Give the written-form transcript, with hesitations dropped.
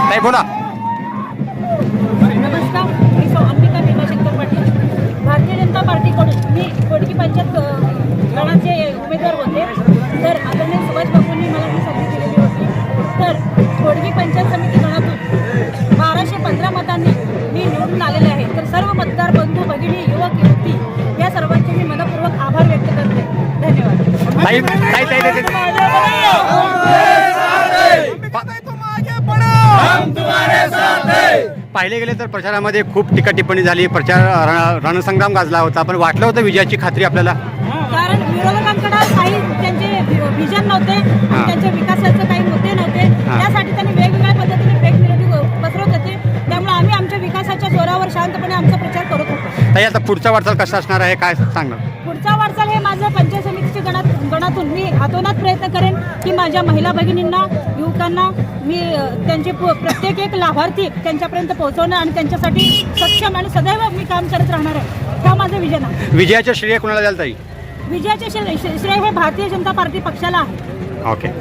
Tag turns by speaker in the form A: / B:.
A: ताई बोला.
B: नमस्कार, मी सौ अंबिका भीमाशंकर पाटील. भारतीय जनता पार्टीकडून मी खोडकी पंचायत गणाचे उमेदवार होते. तर आदरणीय सुभाष बाबूंनी मला ही संधी दिलेली होती. तर खोडकी पंचायत समिती गणातून 1215 मतांनी मी निवडून आलेले आहे. तर सर्व मतदार बंधू भगिनी युवक युवती या सर्वांचे मी मनपूर्वक आभार व्यक्त करते. धन्यवाद.
A: ताई ताई ताई ताई पाहिले गेले तर प्रचारामध्ये खूप टीका टिप्पणी झाली, प्रचार रणसंग्राम गाजला होता. पण वाटलं होतं विजयाची खात्री आपल्याला?
B: कारण विरोधकांकडे काही त्यांचे विजन नव्हते, त्यांच्या विकासाचे काही मुद्दे नव्हते. त्यासाठी त्यांनी वेगवेगळ्या पद्धतीने फेक निरोधी पसरवत होते. त्यामुळे आम्ही आमच्या विकासाच्या जोरावर शांतपणे आमचा प्रचार करत होतो.
A: ताई आता पुढचा वाटचाल कसा असणार आहे, काय सांगणार?
B: पुढचा वाटचाल हे माझं पंचायत समितीच्या गणातून मी हातोनात प्रयत्न करेन की माझ्या महिला भगिनींना, युवकांना मी त्यांचे प्रत्येक एक लाभार्थी त्यांच्यापर्यंत पोहोचवणं आणि त्यांच्यासाठी सक्षम आणि सदैव मी काम करत राहणार आहे. हा माझं विजन आहे.
A: विजयाचं श्रेय कोणाला द्याल ताई?
B: विजयाचे श्रेय हे भारतीय जनता पार्टी पक्षाला आहे.
A: ओके.